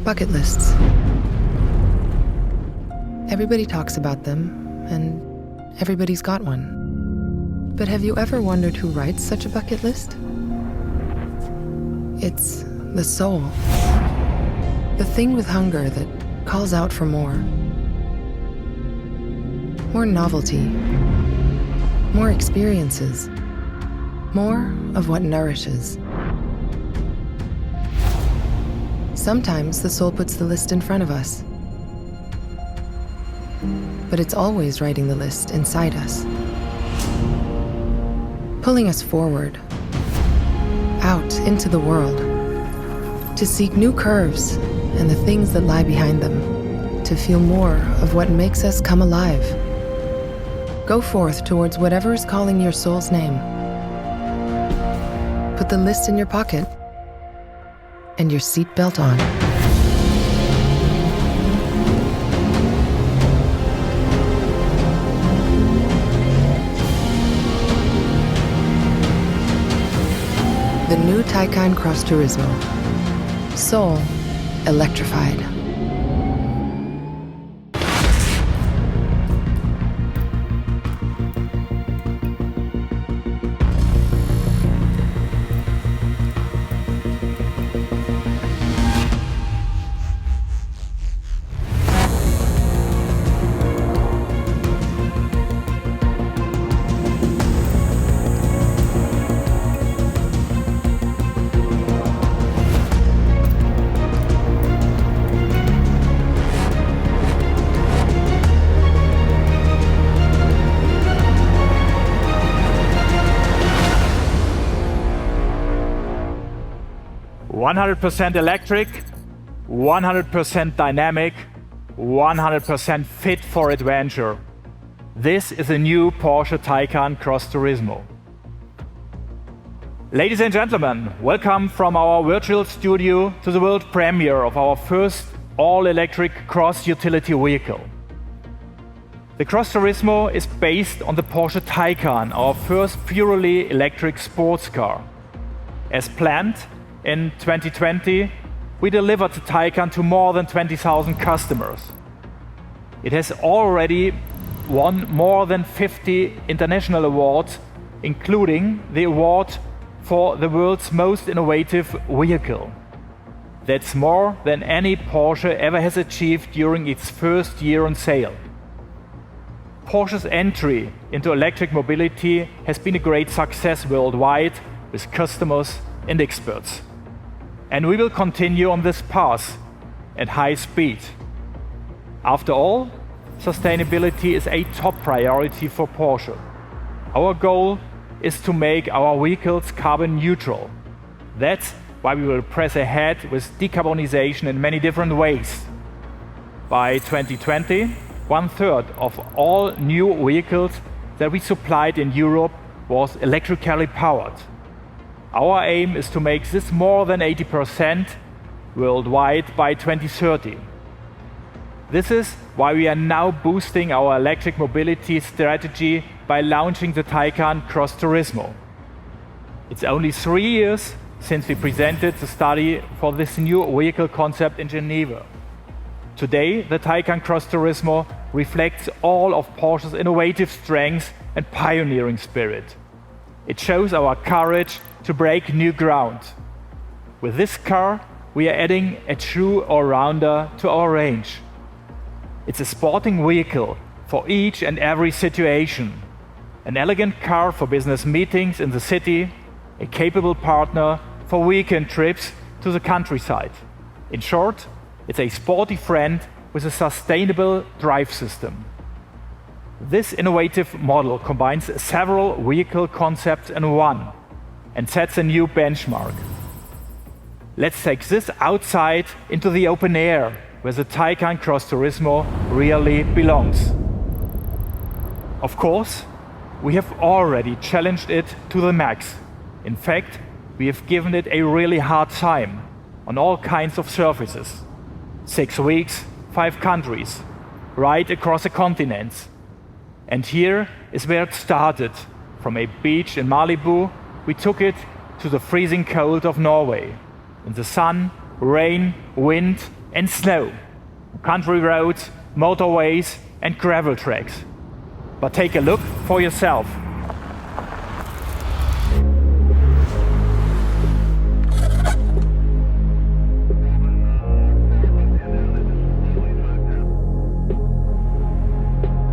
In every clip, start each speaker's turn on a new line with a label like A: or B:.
A: Bucket lists. Everybody talks about them, and everybody's got one. But have you ever wondered who writes such a bucket list? It's the soul. The thing with hunger that calls out for more. More novelty. More experiences. More of what nourishes. Sometimes the soul puts the list in front of us. But it's always writing the list inside us. Pulling us forward, out into the world, to seek new curves and the things that lie behind them, to feel more of what makes us come alive. Go forth towards whatever is calling your soul's name. Put the list in your pocket and your seatbelt on. The new Taycan Cross Turismo. Soul electrified.
B: "100% electric, 100% dynamic, 100% fit for adventure." This is a new Porsche Taycan Cross Turismo. Ladies and gentlemen, welcome from our virtual studio to the world premiere of our first all-electric cross utility vehicle. The Cross Turismo is based on the Porsche Taycan, our first purely electric sports car. As planned, in 2020, we delivered the Taycan to more than 20,000 customers. It has already won more than 50 international awards, including the award for the world's most innovative vehicle. That's more than any Porsche ever has achieved during its first year on sale. Porsche's entry into electric mobility has been a great success worldwide with customers and experts. And we will continue on this path at high speed. After all, sustainability is a top priority for Porsche. Our goal is to make our vehicles carbon neutral. That's why we will press ahead with decarbonization in many different ways. By 2020, 1/3 of all new vehicles that we supplied in Europe was electrically powered. Our aim is to make this more than 80% worldwide by 2030. This is why we are now boosting our electric mobility strategy by launching the Taycan Cross Turismo. It's only 3 years since we presented the study for this new vehicle concept in Geneva. Today, the Taycan Cross Turismo reflects all of Porsche's innovative strengths and pioneering spirit. It shows our courage to break new ground. With this car, we are adding a true all-rounder to our range. It's a sporting vehicle for each and every situation. An elegant car for business meetings in the city, a capable partner for weekend trips to the countryside. In short, it's a sporty friend with a sustainable drive system. This innovative model combines several vehicle concepts in one and sets a new benchmark. Let's take this outside into the open air, where the Taycan Cross Turismo really belongs. Of course, we have already challenged it to the max. In fact, we have given it a really hard time on all kinds of surfaces. 6 weeks, 5 countries, right across the continents. And here is where it started. From a beach in Malibu, we took it to the freezing cold of Norway. In the sun, rain, wind, and snow, country roads, motorways and gravel tracks. But take a look for yourself.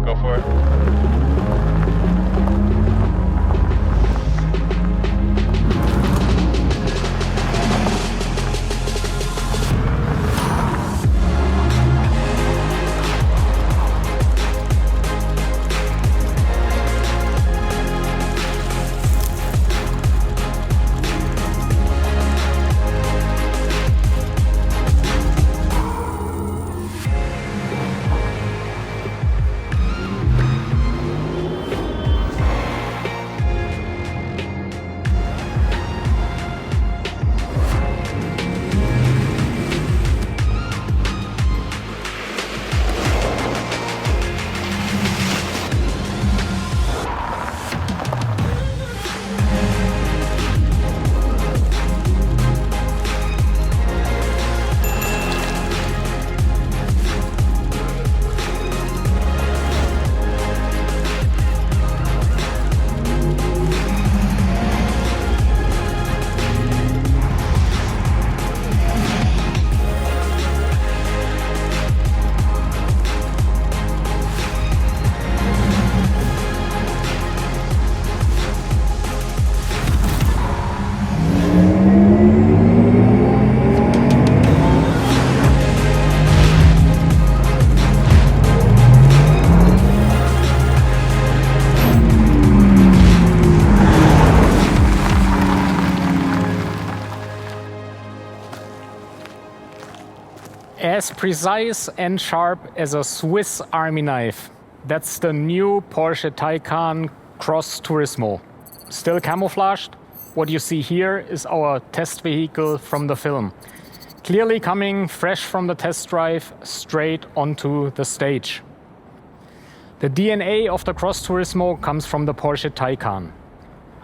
C: Go for it.
D: As precise and sharp as a Swiss Army knife. That's the new Porsche Taycan Cross Turismo. Still camouflaged? What you see here is our test vehicle from the film. Clearly coming fresh from the test drive straight onto the stage. The DNA of the Cross Turismo comes from the Porsche Taycan.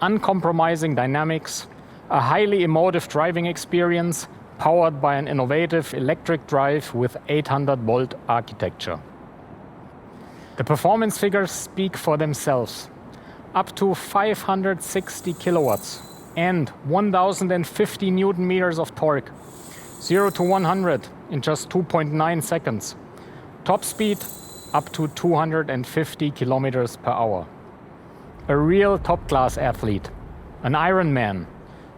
D: Uncompromising dynamics, a highly emotive driving experience, powered by an innovative electric drive with 800-volt architecture. The performance figures speak for themselves. Up to 560 kilowatts and 1,050 Newton meters of torque. 0 to 100 in just 2.9 seconds. Top speed up to 250 kilometers per hour. A real top-class athlete, an Ironman.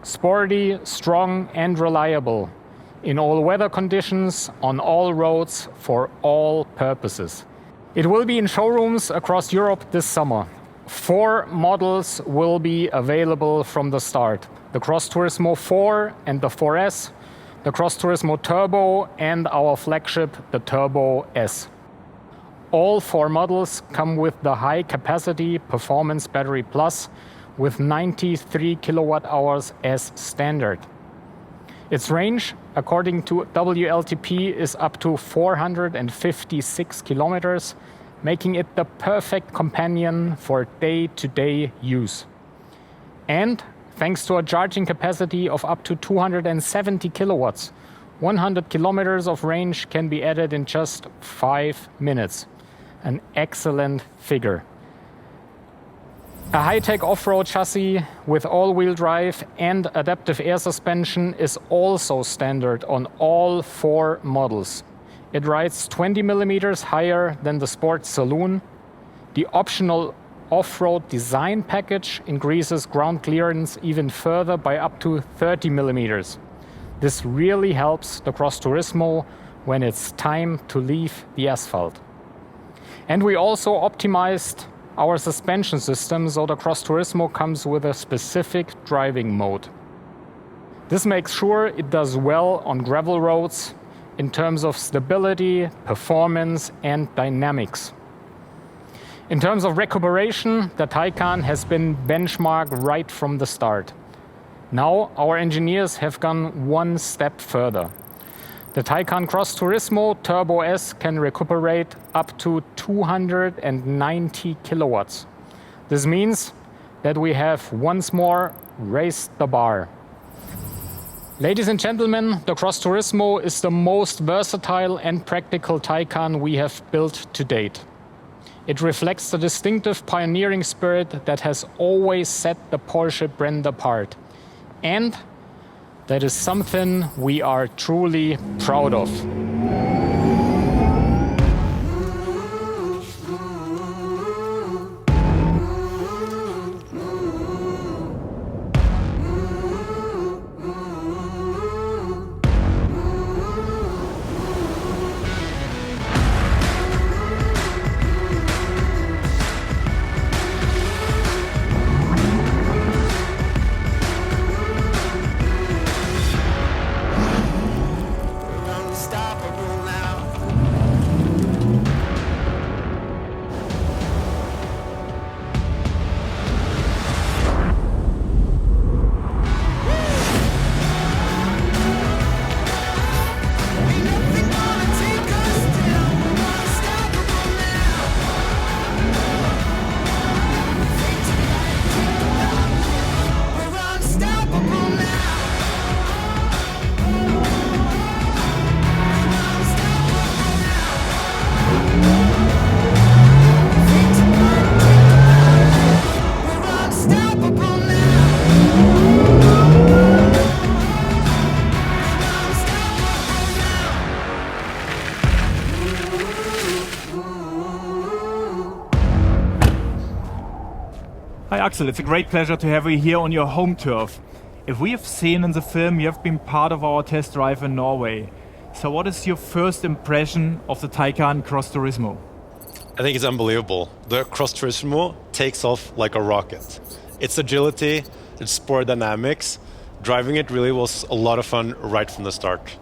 D: Sporty, strong and reliable in all weather conditions, on all roads, for all purposes. It will be in showrooms across Europe this summer. 4 models will be available from the start. The Cross Turismo 4 and the 4S, the Cross Turismo Turbo and our flagship, the Turbo S. All 4 models come with the high-capacity Performance Battery Plus with 93 kilowatt hours as standard. Its range, according to WLTP, is up to 456 kilometers, making it the perfect companion for day-to-day use. And thanks to a charging capacity of up to 270 kilowatts, 100 kilometers of range can be added in just 5 minutes. An excellent figure. A high-tech off-road chassis with all-wheel drive and adaptive air suspension is also standard on all 4 models. It rides 20 millimeters higher than the Sport Saloon. The optional off-road design package increases ground clearance even further by up to 30 millimeters. This really helps the Cross Turismo when it's time to leave the asphalt. And we also optimized our suspension system, so the Cross Turismo comes with a specific driving mode. This makes sure it does well on gravel roads in terms of stability, performance, and dynamics. In terms of recuperation, the Taycan has been benchmarked right from the start. Now our engineers have gone one step further. The Taycan Cross Turismo Turbo S can recuperate up to 290 kilowatts. This means that we have once more raised the bar. Ladies and gentlemen, the Cross Turismo is the most versatile and practical Taycan we have built to date. It reflects the distinctive pioneering spirit that has always set the Porsche brand apart. And that is something we are truly proud of.
B: Hi Axel, it's a great pleasure to have you here on your home turf. If we have seen in the film, you have been part of our test drive in Norway. So what is your first impression of the Taycan Cross Turismo?
C: I think it's unbelievable. The Cross Turismo takes off like a rocket. Its agility, its sport dynamics, driving it really was a lot of fun right from the start.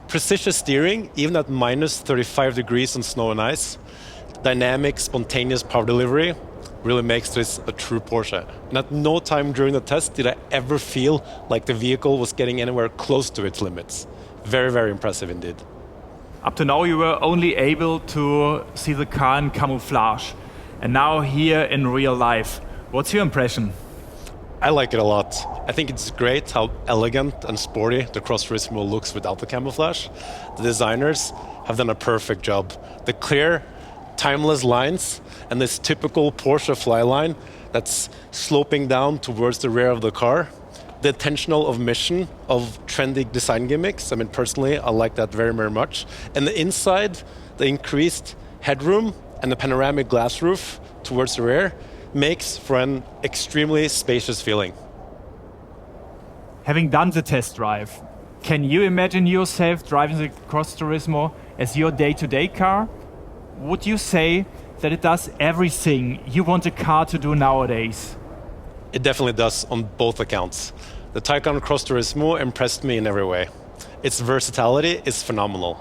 C: Precision steering, even at minus 35 degrees on snow and ice. Dynamic, spontaneous power delivery really makes this a true Porsche. And at no time during the test did I ever feel like the vehicle was getting anywhere close to its limits. Very, very impressive indeed.
B: Up to now you were only able to see the car in camouflage. And now here in real life. What's your impression?
C: I like it a lot. I think it's great how elegant and sporty the Cross Turismo looks without the camouflage. The designers have done a perfect job. The clear, timeless lines and this typical Porsche fly line that's sloping down towards the rear of the car. The intentional omission of trendy design gimmicks. I mean, personally, I like that very, very much. And the inside, the increased headroom and the panoramic glass roof towards the rear makes for an extremely spacious feeling.
B: Having done the test drive, can you imagine yourself driving the Cross Turismo as your day-to-day car? Would you say that it does everything you want a car to do nowadays?
C: It definitely does on both accounts. The Taycan Cross Turismo impressed me in every way. Its versatility is phenomenal.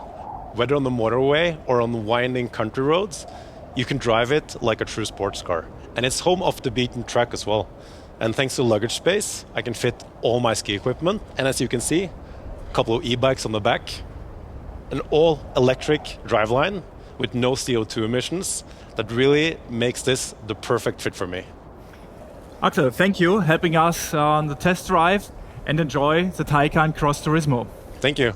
C: Whether on the motorway or on winding country roads, you can drive it like a true sports car. And it's home off the beaten track as well. And thanks to luggage space, I can fit all my ski equipment. And as you can see, a couple of e-bikes on the back, an all-electric driveline with no CO2 emissions that really makes this the perfect fit for me.
B: Axel, thank you helping us on the test drive and enjoy the Taycan Cross Turismo.
C: Thank you.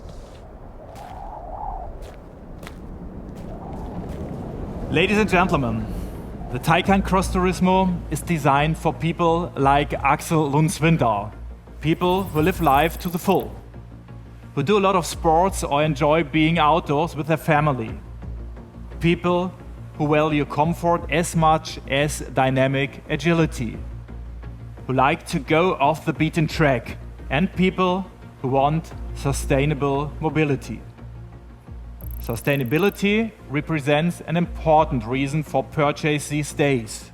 B: Ladies and gentlemen, the Taycan Cross Turismo is designed for people like Axel Lundsvindar, people who live life to the full, who do a lot of sports or enjoy being outdoors with their family, people who value comfort as much as dynamic agility, who like to go off the beaten track, and people who want sustainable mobility. Sustainability represents an important reason for purchase these days.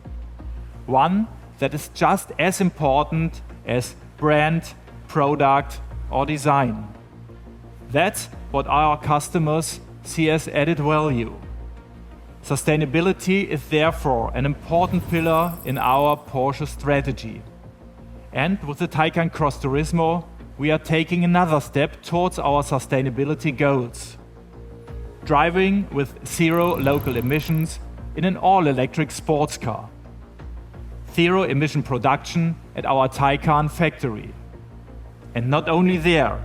B: One that is just as important as brand, product, or design. That's what our customers see as added value. Sustainability is therefore an important pillar in our Porsche strategy. And with the Taycan Cross Turismo, we are taking another step towards our sustainability goals. Driving with zero local emissions in an all-electric sports car. Zero-emission production at our Taycan factory. And not only there,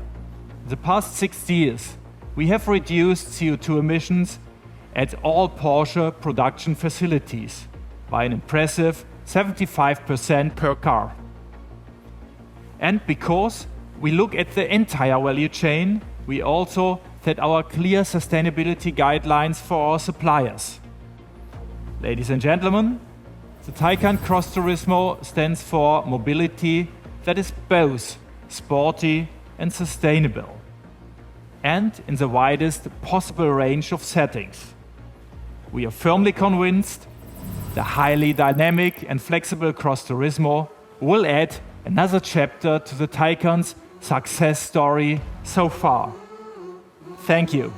B: In the past 6 years, we have reduced CO2 emissions at all Porsche production facilities by an impressive 75% per car. And because we look at the entire value chain, we also set our clear sustainability guidelines for our suppliers. Ladies and gentlemen, the Taycan Cross Turismo stands for mobility that is both sporty and sustainable, and in the widest possible range of settings. We are firmly convinced the highly dynamic and flexible Cross Turismo will add another chapter to the Taycan's success story so far. Thank you.